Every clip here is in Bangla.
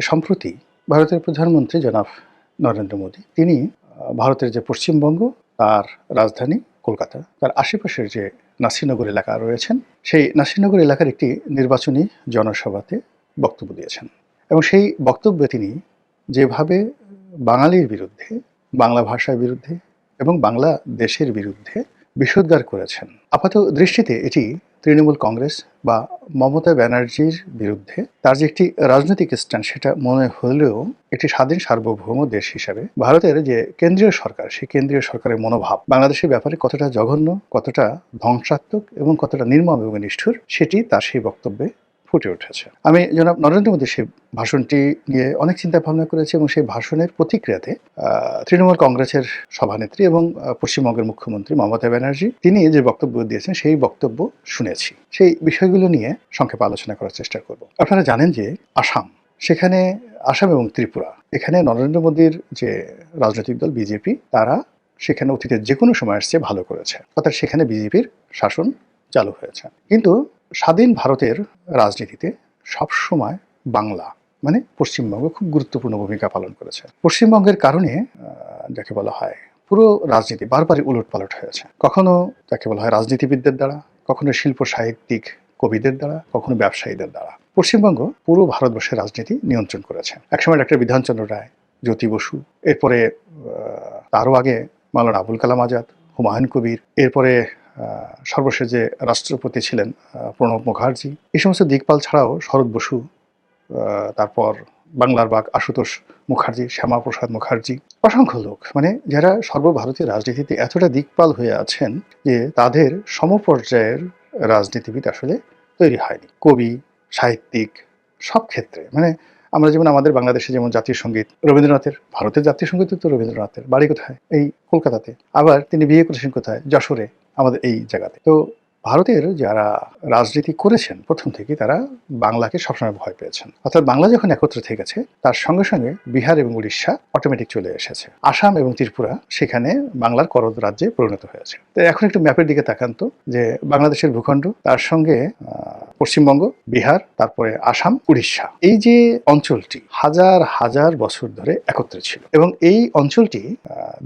সম্প্রতি ভারতের প্রধানমন্ত্রী জনাব নরেন্দ্র মোদী তিনি ভারতের যে পশ্চিমবঙ্গ তার রাজধানী কলকাতা তার আশেপাশের যে নাসিরনগর এলাকা রয়েছেন সেই নাসিরনগর এলাকার একটি নির্বাচনী জনসভাতে বক্তব্য দিয়েছেন এবং সেই বক্তব্যে তিনি যেভাবে বাঙালির বিরুদ্ধে, বাংলা ভাষার বিরুদ্ধে এবং বাংলা দেশের বিরুদ্ধে বিষোদ্গার করেছেন, আপাত দৃষ্টিতে এটি তৃণমূল কংগ্রেস বা মমতা ব্যানার্জির বিরুদ্ধে তার যে একটি রাজনৈতিক স্ট্যান্ড সেটা মনে হলেও একটি স্বাধীন সার্বভৌম দেশ হিসাবে ভারতের যে কেন্দ্রীয় সরকার সেই কেন্দ্রীয় সরকারের মনোভাব বাংলাদেশের ব্যাপারে কতটা জঘন্য, কতটা ধ্বংসাত্মক এবং কতটা নির্মম এবং নিষ্ঠুর সেটি তার সেই বক্তব্যে ফুটে উঠেছে। আমি জনাব নরেন্দ্র মোদীর সেই ভাষণটি নিয়ে অনেক চিন্তা ভাবনা করেছি এবং সেই ভাষণের প্রতিক্রিয়াতে তৃণমূল কংগ্রেসের সভানেত্রী এবং পশ্চিমবঙ্গের মুখ্যমন্ত্রী মমতা ব্যানার্জি তিনি যে বক্তব্য দিয়েছেন সেই বক্তব্য শুনেছি। সেই বিষয়গুলো নিয়ে সংক্ষেপে আলোচনা করার চেষ্টা করব। আপনারা জানেন যে সেখানে আসাম এবং ত্রিপুরা এখানে নরেন্দ্র মোদীর যে রাজনৈতিক দল বিজেপি তারা সেখানে অতীতের যে কোনো সময় আসছে ভালো করেছে, অর্থাৎ সেখানে বিজেপির শাসন চালু হয়েছে। কিন্তু স্বাধীন ভারতের রাজনীতিতে সবসময় বাংলা মানে পশ্চিমবঙ্গ খুব গুরুত্বপূর্ণ ভূমিকা পালন করেছে। পশ্চিমবঙ্গের কারণে যাকে বলা হয় পুরো রাজনীতি বারবারই উলটপালট হয়েছে, কখনো যাকে বলা হয় রাজনীতিবিদদের দ্বারা, কখনো শিল্প সাহিত্যিক কবিদের দ্বারা, কখনো ব্যবসায়ীদের দ্বারা। পশ্চিমবঙ্গ পুরো ভারতবর্ষের রাজনীতি নিয়ন্ত্রণ করেছে। একসময় ডক্টর বিধানচন্দ্র রায়, জ্যোতি বসু, এরপরে তারও আগে মাওলানা আবুল কালাম আজাদ, হুমায়ুন কবির, এরপরে সর্বশেষ যে রাষ্ট্রপতি ছিলেন প্রণব মুখার্জি, এই সমস্ত দিকপাল ছাড়াও শরৎ বসু, তারপর বাংলার বাগ আশুতোষ মুখার্জি, শ্যামাপ্রসাদ মুখার্জি, অসংখ্য লোক মানে যারা সর্বভারতীয় রাজনীতিতে এতটা দিকপাল হয়ে আছেন যে তাদের সমপর্যায়ের রাজনীতিবিদ আসলে তৈরি হয়নি। কবি, সাহিত্যিক সব ক্ষেত্রে মানে আমরা যেমন আমাদের বাংলাদেশে যেমন জাতীয় সঙ্গীত রবীন্দ্রনাথের, ভারতের জাতীয় সঙ্গীত তো রবীন্দ্রনাথের, বাড়ি কোথায়? এই কলকাতাতে। আবার তিনি বিয়ে করেছেন কোথায়? যশোরে, আমাদের এই জায়গাতে। তো ভারতের যারা রাজনীতি করেছেন প্রথম থেকে তারা বাংলাকে সবসময় ভয় পেয়েছেন, অর্থাৎ বাংলা যখন একত্র থেকেছে তার সঙ্গে সঙ্গে বিহার এবং উড়িষ্যা অটোমেটিক চলে এসেছে, আসাম এবং ত্রিপুরা সেখানে বাংলার করদ রাজ্যে পরিণত হয়েছে। তো এখন একটু ম্যাপের দিকে তাকান তো, যে বাংলাদেশের ভূখণ্ড, তার সঙ্গে পশ্চিমবঙ্গ, বিহার, তারপরে আসাম, উড়িষ্যা, এই যে অঞ্চলটি হাজার হাজার বছর ধরে একত্রে ছিল এবং এই অঞ্চলটি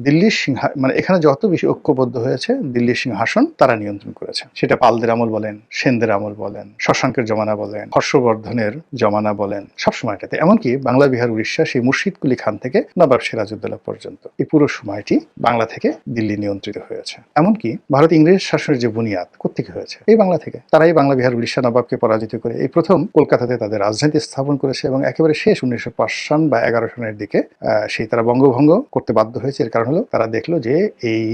দিল্লির মানে এখানে যত বেশি ঐক্যবদ্ধ হয়েছে দিল্লির সিংহাসন তারা নিয়ন্ত্রণ করেছে। সেটা পালদের আমল বলেন, সেনদের আমল বলেন, শশাঙ্কের জমানা বলেন, হর্ষবর্ধনের জমানা বলেন, সব সময়টাতে, এমনকি বাংলা, বিহার, উড়িষ্যা সেই মুর্শিদ কুলি খান থেকে নবাব সিরাজউদ্দৌলা পর্যন্ত এই পুরো সময়টি বাংলা থেকে দিল্লি নিয়ন্ত্রিত হয়েছে। এমনকি ভারত ইংরেজ শাসনের যে বুনিয়াদ কোত্থেকে হয়েছে? এই বাংলা থেকে। তারাই বাংলা, বিহার, উড়িষ্যা নবাবকে পরাজিত করে এই প্রথম কলকাতাতে তাদের রাজধানী স্থাপন করেছে এবং একেবারে শেষ 1905 সন বা 11 সনের দিকে সেই তারা বঙ্গভঙ্গ করতে বাধ্য হয়েছে। এর কারণ হলো তারা দেখলো যে এই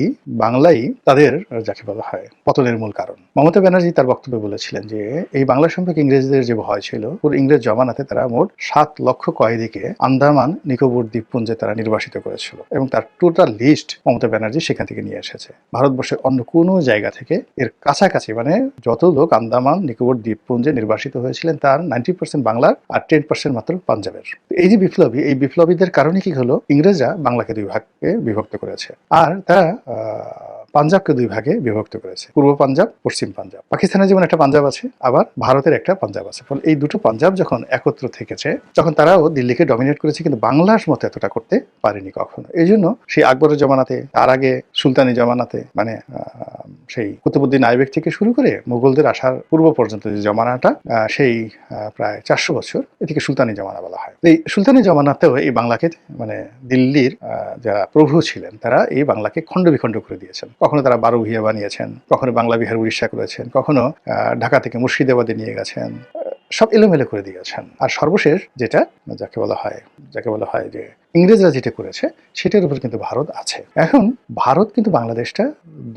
বাংলাই তাদের যাকে বলা হয় পতনের মূল কারণ। মমতা ব্যানার্জি তার বক্তব্যে বলেছিলেন যে এই বাংলা সম্পর্কে ইংরেজদের যে ভয় ছিল, পুরো ইংরেজ জমানাতে তারা মোট 7 লক্ষ কয়েদিকে আন্দামান নিকোবর দ্বীপপুঞ্জে তারা নির্বাসিত করেছিল এবং তার টোটাল লিস্ট মমতা ব্যানার্জি সেখান থেকে নিয়ে এসেছে। ভারতবর্ষের অন্য কোনো জায়গা থেকে এর কাছাকাছি মানে যত লোক আন্দামান নিকোবর দ্বীপপুঞ্জে নির্বাসিত হয়েছিলেন তার 90% বাংলার আর 10% মাত্র পাঞ্জাবের। এই যে বিপ্লবী, এই বিপ্লবীদের কারণে কি হলো, ইংরেজরা বাংলাকে 2 ভাগে বিভক্ত করেছে আর তারা পাঞ্জাবকে 2 ভাগে বিভক্ত করেছে, পূর্ব পাঞ্জাব, পশ্চিম পাঞ্জাব। পাকিস্তানের যেমন একটা পাঞ্জাব আছে, আবার ভারতের একটা পাঞ্জাব আছে। ফলে এই দুটো পাঞ্জাব যখন একত্র থেকেছে তখন তারাও দিল্লিকে ডমিনেট করেছে, কিন্তু বাংলার মতো এতটা করতে পারেনি কখনো। এই জন্য সেই আকবরের জমানাতে, তার আগে সুলতানি জমানাতে, মানে সেই কুতুবউদ্দিন আইবেক থেকে শুরু করে মুঘলদের আসার পূর্ব পর্যন্ত যে জমানাটা, সেই প্রায় 400 বছর, এটিকে সুলতানি জমানা বলা হয়। এই সুলতানি জমানাতেও এই বাংলাকে মানে দিল্লির যারা প্রভু ছিলেন তারা এই বাংলাকে খণ্ড বিখণ্ড করে দিয়েছেন। কখনো তারা 12 ভূঁইয়া বানিয়েছেন, কখনো বাংলা, বিহার, উড়িষ্যা করেছেন, কখনো ঢাকা থেকে মুর্শিদাবাদে নিয়ে গেছেন, সব এলোমেলো করে দিয়েছেন। আর সর্বশেষ যেটা যাকে বলা হয় যে ইংরেজরা যেটা করেছে সেটার উপর কিন্তু ভারত আছে। এখন ভারত কিন্তু বাংলাদেশটা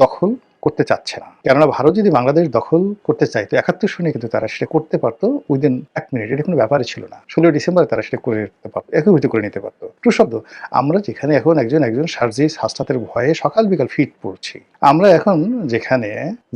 দখল করতে চাচ্ছে না, কেননা ভারত যদি বাংলাদেশ দখল করতে চাইতো 71 সনে কিন্তু তারা সেটা করতে পারতো উইদিন 1 মিনিট। এটা কোনো ব্যাপারই ছিল না। 16 ডিসেম্বর তারা সেটা করে নিতে পারতো, একীভূত করে নিতে পারতো। ট্রু শব্দ, আমরা যেখানে এখন একজন সার্জিস হাসনাতের ভয়ে সকাল বিকাল ফিট পড়ছি, আমরা এখন যেখানে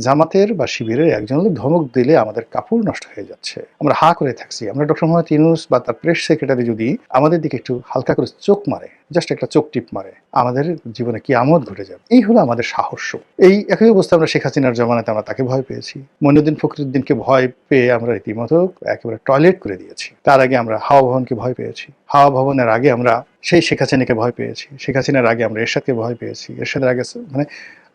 জামাতের বা শিবিরের একজন লোক ধমক দিলে আমাদের কাপড় নষ্ট হয়ে যাচ্ছে, আমরা হা করে থাকছি, আমরা ডক্টর মোহাম্মদ ইউনূস বা তার প্রেস সেক্রেটারি যদি আমাদের দিকে একটু হালকা করে চোখ মারে জাস্ট একটা চোখ টিপ মারে, আমাদের জীবনে কি আমদ ঘটে যাবে। এই হলো আমাদের সাহস। এই একই অবস্থা আমরা শেখ হাসিনার জমানাতে আমরা তাকে ভয় পেয়েছি, মইনুদ্দিন ফখরুদ্দিনকে ভয় পেয়ে আমরা রীতিমতো একেবারে টয়লেট করে দিয়েছি। তার আগে আমরা হাওয়া ভবনকে ভয় পেয়েছি, হাওয়া ভবনের আগে আমরা সেই শেখ হাসিনাকে ভয় পেয়েছি, শেখ হাসিনার আগে আমরা এরশাদকে ভয় পেয়েছি, এরশাদের আগে মানে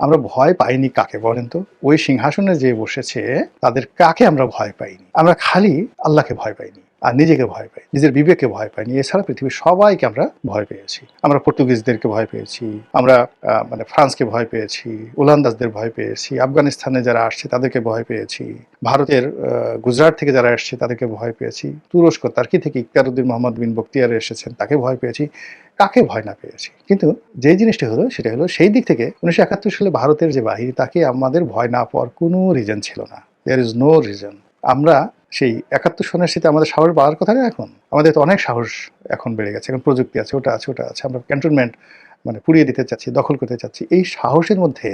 আমরা ভয় পাইনি কাকে বলেন তো? ওই সিংহাসনে যে বসেছে তাদের কাকে আমরা ভয় পাইনি? আমরা খালি আল্লাহকে ভয় পাইনি আর নিজেকে ভয় পাই, নিজের বিবেককে ভয় পাইনি। এছাড়া পৃথিবীর সবাইকে আমরা ভয় পেয়েছি। আমরা পর্তুগিজদেরকে ভয় পেয়েছি, আমরা মানে ফ্রান্সকে ভয় পেয়েছি, ওলন্দাজদের ভয় পেয়েছি, আফগানিস্তানে যারা আসছে তাদেরকে ভয় পেয়েছি, ভারতের গুজরাট থেকে যারা এসছে তাদেরকে ভয় পেয়েছি, তুরস্ক তার্কি থেকে ইকতারউদ্দিন মোহাম্মদ বিন বখতিয়ার এসেছেন তাকে ভয় পেয়েছি, কাকে ভয় না পেয়েছি। কিন্তু যে জিনিসটা হলো সেটা হলো সেই দিক থেকে 1971 সালে ভারতের যে বাহিনী তাকে আমাদের ভয় না পাওয়ার কোনো রিজন ছিল না। There is no reason. আমরা সেই 71 সনের সাথে আমাদের সাহস বাড়ার কথা না, এখন আমাদের তো অনেক সাহস এখন বেড়ে গেছে, এখন প্রযুক্তি আছে, ওটা আছে, ওটা আছে, আমরা ক্যান্টনমেন্ট মানে পুড়িয়ে দিতে চাচ্ছি, দখল করতে চাচ্ছি। এই সাহসের মধ্যে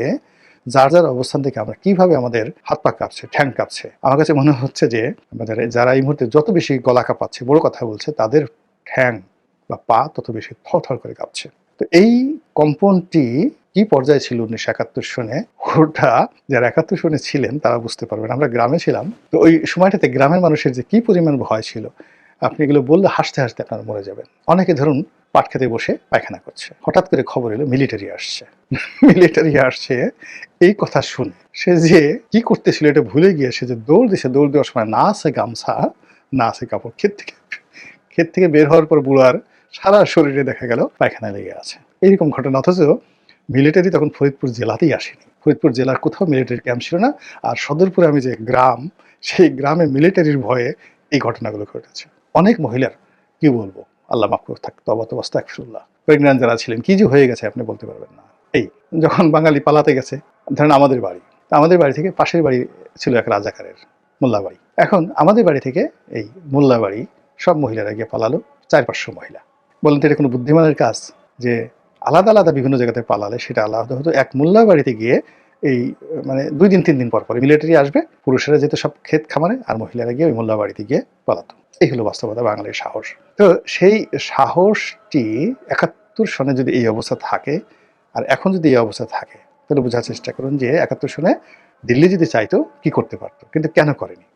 যার যার অবস্থান থেকে আমরা কিভাবে আমাদের হাত পা কাঁপছে, ঠ্যাং কাঁপছে। আমার কাছে মনে হচ্ছে যে আমাদের যারা এই মুহূর্তে যত বেশি গলা কাঁপাচ্ছে, বড় কথা বলছে, তাদের ঠ্যাং বা পা তত বেশি থরথর করে কাঁপছে। তো এই কম্পনটি কি পর্যায়ে ছিল 1971 সনে, ওটা যারা 71 সনে ছিলেন তারা বুঝতে পারবেন। আমরা গ্রামে ছিলাম, তো ওই সময়টাতে গ্রামের মানুষের যে কি পরিমাণ ভয় ছিল, আপনি এগুলো বললে হাসতে হাসতে আপনারা মরে যাবেন। অনেকে ধরুন পাট খেতে বসে পায়খানা করছে, হঠাৎ করে খবর এলো মিলিটারি আসছে। মিলিটারি আসছে এই কথা শুনে সে যে কি করতেছিল এটা ভুলে গিয়ে সে যে দৌড় দিছে, দৌড় দেওয়ার সময় না আছে গামছা, না আছে কাপড়, ক্ষেত থেকে বের হওয়ার পর বুড়ার সারা শরীরে দেখা গেল পায়খানা লেগে আছে। এইরকম ঘটনা। অথচ মিলিটারি তখন ফরিদপুর জেলাতেই আসেনি, ফরিদপুর জেলার কোথাও মিলিটারি ক্যাম্প ছিল না। আর সদরপুরে আমি যে গ্রাম, সেই গ্রামে মিলিটারির ভয়ে এই ঘটনাগুলো ঘটেছে। অনেক মহিলার কি বলবো, আল্লাহ মাফ করে থাকতো, আস্তাগফিরুল্লাহ, প্রেগন্যান্ট যারা ছিলেন, কি যে হয়ে গেছে আপনি বলতে পারবেন না। এই যখন বাঙালি পালাতে গেছে, ধরেন আমাদের বাড়ি থেকে পাশের বাড়ি ছিল এক রাজাকারের, মোল্লাবাড়ি। এখন আমাদের বাড়ি থেকে এই মোল্লাবাড়ি সব মহিলারা গিয়ে পালালো, 400-500 মহিলা। বলেন তো এটা কোনো বুদ্ধিমানের কাজ? যে আলাদা আলাদা বিভিন্ন জায়গাতে পালালে সেটা আলাদা হতো। এক মোল্লা বাড়িতে গিয়ে এই মানে 2 দিন 3 দিন পর পরে মিলিটারি আসবে, পুরুষেরা যেত সব ক্ষেত খামারে, আর মহিলারা গিয়ে ওই মোল্লা বাড়িতে গিয়ে পালাতো। এই হলো বাস্তবতা, বাঙালির সাহস। তো সেই সাহসটি 71 সনে যদি এই অবস্থা থাকে, আর এখন যদি এই অবস্থা থাকে, তাহলে বোঝার চেষ্টা করুন যে 71 সনে দিল্লি যদি চাইতো কি করতে পারতো, কিন্তু কেন করেনি?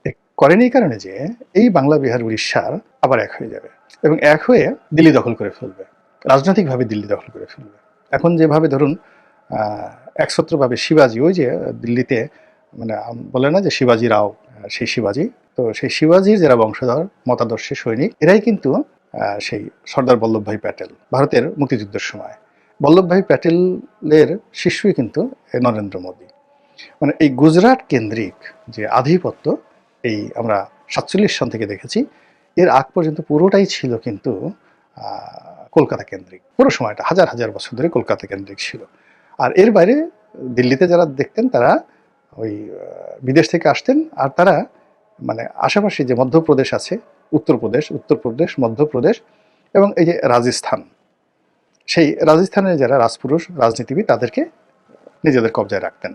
করেনি এই কারণে যে এই বাংলা, বিহার, উড়িষ্যার আবার এক হয়ে যাবে এবং এক হয়ে দিল্লি দখল করে ফেলবে, রাজনৈতিকভাবে দিল্লি দখল করে ফেলবে। এখন যেভাবে ধরুন একছত্রভাবে শিবাজি, ওই যে দিল্লিতে মানে বলে না যে শিবাজি রাও, সেই শিবাজি, তো সেই শিবাজির যারা বংশধর, মতাদর্শী সৈনিক, এরাই কিন্তু সেই সর্দার বল্লভভাই প্যাটেল, ভারতের মুক্তিযুদ্ধের সময় বল্লভভাই প্যাটেলের শিষ্যই কিন্তু নরেন্দ্র মোদী। মানে এই গুজরাট কেন্দ্রিক যে আধিপত্য, এই আমরা 47 সন থেকে দেখেছি, এর আগ পর্যন্ত পুরোটাই ছিল কিন্তু কলকাতা কেন্দ্রিক। পুরো সময়টা হাজার হাজার বছর ধরে কলকাতা কেন্দ্রিক ছিল। আর এর বাইরে দিল্লিতে যারা দেখতেন তারা ওই বিদেশ থেকে আসতেন, আর তারা মানে আশেপাশে যে মধ্যপ্রদেশ আছে, উত্তরপ্রদেশ, মধ্যপ্রদেশ এবং এই যে রাজস্থান, সেই রাজস্থানের যারা রাজপুরুষ, রাজনীতিবিদ, তাদেরকে নিজেদের কবজায় রাখতেন।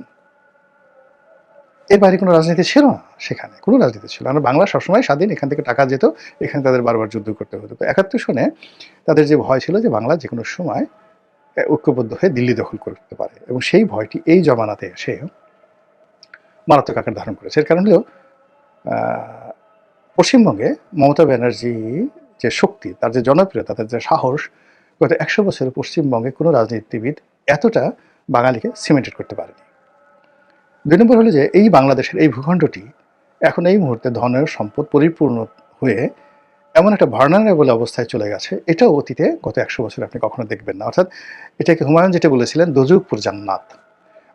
এর বাইরে কোনো রাজনীতি ছিল না, সেখানে কোনো রাজনীতি ছিল না। বাংলা সবসময় স্বাধীন, এখান থেকে টাকা যেত, এখানে তাদের বারবার যুদ্ধ করতে হতো। তো 71 সনে তাদের যে ভয় ছিল যে বাংলা যে কোনো সময় ঐক্যবদ্ধ হয়ে দিল্লি দখল করতে পারে, এবং সেই ভয়টি এই জমানাতে এসে মারাত্মক আকার ধারণ করেছে। এর কারণ হলো পশ্চিমবঙ্গে মমতা ব্যানার্জি যে শক্তি, তার যে জনপ্রিয়তা, তার যে সাহস, গত 100 বছরে পশ্চিমবঙ্গে কোনো রাজনীতিবিদ এতটা বাঙালিকে সিমেন্টেড করতে পারেনি। 2 নম্বর হলো যে এই বাংলাদেশের এই ভূখণ্ডটি এখন এই মুহূর্তে ধনের সম্পদ পরিপূর্ণ হয়ে এমন একটা ভার্নারেবল অবস্থায় চলে গেছে, এটাও অতীতে গত 100 বছরে আপনি কখনো দেখবেন না। অর্থাৎ এটাকে হুমায়ুন যেটা বলেছিলেন দোজখপুর জান্নাত,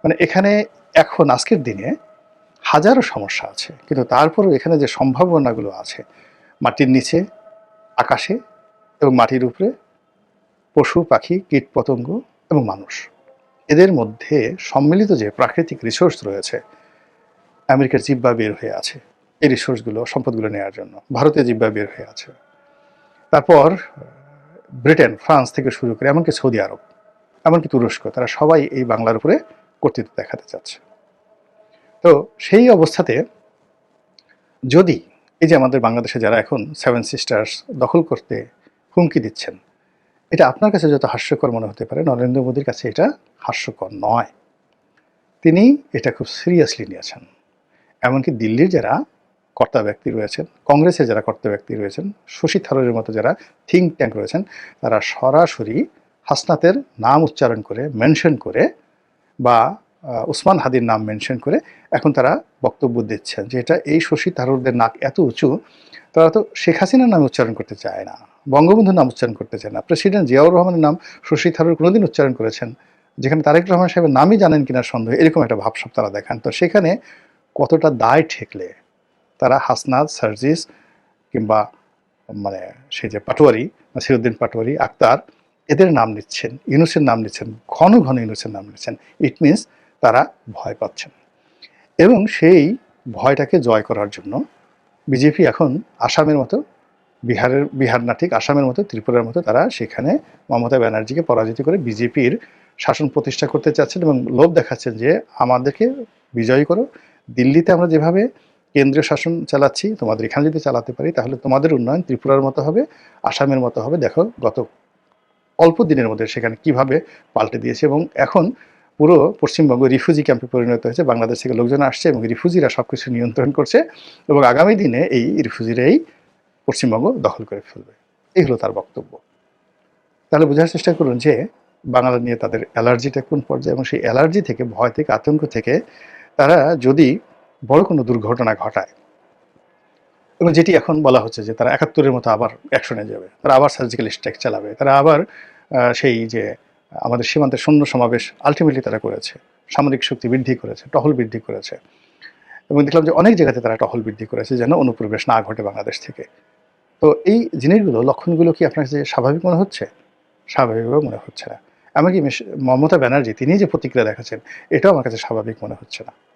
মানে এখানে এখন আজকের দিনে হাজারো সমস্যা আছে, কিন্তু তারপরেও এখানে যে সম্ভাবনাগুলো আছে, মাটির নিচে, আকাশে এবং মাটির উপরে, পশু পাখি, কীট পতঙ্গ এবং মানুষ, এদের মধ্যে সম্মিলিত যে প্রাকৃতিক রিসোর্স রয়েছে, আমেরিকার জিহ্বা বের হয়ে আছে এই রিসোর্সগুলো, সম্পদগুলো নেওয়ার জন্য, ভারতীয় জিহ্বা বের হয়ে আছে, তারপর ব্রিটেন, ফ্রান্স থেকে শুরু করে এমনকি সৌদি আরব, এমনকি তুরস্ক, তারা সবাই এই বাংলার উপরে কর্তৃত্ব দেখাতে চাচ্ছে। তো সেই অবস্থাতে যদি এই যে আমাদের বাংলাদেশে যারা এখন 7 সিস্টার্স দখল করতে হুমকি দিচ্ছেন, এটা আপনার কাছে যত হাস্যকর মনে হতে পারে, নরেন্দ্র মোদীর কাছে এটা হাস্যকর নয়। তিনি এটা খুব সিরিয়াসলি নিয়েছেন। এমনকি দিল্লির যারা কর্তা ব্যক্তি রয়েছেন, কংগ্রেসের যারা কর্তা ব্যক্তি রয়েছেন, শশী থারুরের মতো যারা থিঙ্ক ট্যাঙ্ক রয়েছেন, তারা সরাসরি হাসনাতের নাম উচ্চারণ করে, মেনশন করে, বা ওসমান হাদির নাম মেনশন করে এখন তারা বক্তব্য দিচ্ছেন যে এটা এই শশী থারুরদের নাক এত উঁচু, তারা তো শেখ হাসিনার নাম উচ্চারণ করতে চায় না, বঙ্গবন্ধুর নাম উচ্চারণ করতে চায় না। প্রেসিডেন্ট জিয়াউর রহমানের নাম শশী থারুর কোনোদিন উচ্চারণ করেছেন, যেখানে তারেক রহমান সাহেবের নামই জানেন কিনা সন্দেহ, এরকম একটা ভাবসাব তারা দেখান। তো সেখানে কতটা দায় ঠেকলে তারা হাসনাত, সার্জিস, কিংবা মানে সেই যে পাটোয়ারি, নাসিরুদ্দিন পাটোয়ারি, আক্তার, এদের নাম নিচ্ছেন, ইউনূসের নাম নিচ্ছেন, ঘন ঘন ইউনূসের নাম নিচ্ছেন, ইট মিনস তারা ভয় পাচ্ছেন। এবং সেই ভয়টাকে জয় করার জন্য বিজেপি এখন আসামের মতো, বিহার না ঠিক আসামের মতো, ত্রিপুরার মতো তারা সেখানে মমতা ব্যানার্জিকে পরাজিত করে বিজেপির শাসন প্রতিষ্ঠা করতে চাচ্ছেন এবং লোভ দেখাচ্ছেন যে আমাদেরকে বিজয়ী করো, দিল্লিতে আমরা যেভাবে কেন্দ্রীয় শাসন চালাচ্ছি তোমাদের এখানে যদি চালাতে পারি তাহলে তোমাদের উন্নয়ন ত্রিপুরার মতো হবে, আসামের মতো হবে। দেখো গত অল্প দিনের মধ্যে সেখানে কিভাবে পাল্টে দিয়েছে এবং এখন পুরো পশ্চিমবঙ্গ রিফিউজি ক্যাম্পে পরিণত হয়েছে। বাংলাদেশ থেকে লোকজন আসছে এবং রিফিউজিরা সব কিছু নিয়ন্ত্রণ করছে এবং আগামী দিনে এই রিফিউজিরাই পশ্চিমবঙ্গ দখল করে ফেলবে। এই হলো তার বক্তব্য। তাহলে বোঝার চেষ্টা করুন যে বাংলা নিয়ে তাদের অ্যালার্জিটা কোন পর্যায়ে, এবং সেই অ্যালার্জি থেকে, ভয় থেকে, আতঙ্ক থেকে তারা যদি বড় কোনো দুর্ঘটনা ঘটায়, এবং যেটি এখন বলা হচ্ছে যে তারা ৭১-এর মতো আবার অ্যাকশনে যাবে, তারা আবার সার্জিক্যাল স্ট্রাইক চালাবে, তারা আবার সেই যে আমাদের সীমান্তে সৈন্য সমাবেশ আলটিমেটলি তারা করেছে, সামরিক শক্তি বৃদ্ধি করেছে, টহল বৃদ্ধি করেছে, এবং দেখলাম যে অনেক জায়গাতে তারা টহল বৃদ্ধি করেছে যেন অনুপ্রবেশ না ঘটে বাংলাদেশ থেকে। তো এই জিনিসগুলো, লক্ষণগুলো কি আপনার কাছে স্বাভাবিক মনে হচ্ছে? স্বাভাবিকভাবে মনে হচ্ছে না। এমনকি মমতা ব্যানার্জি তিনি যে প্রতিক্রিয়া দেখাচ্ছেন এটাও আমার কাছে স্বাভাবিক মনে হচ্ছে না।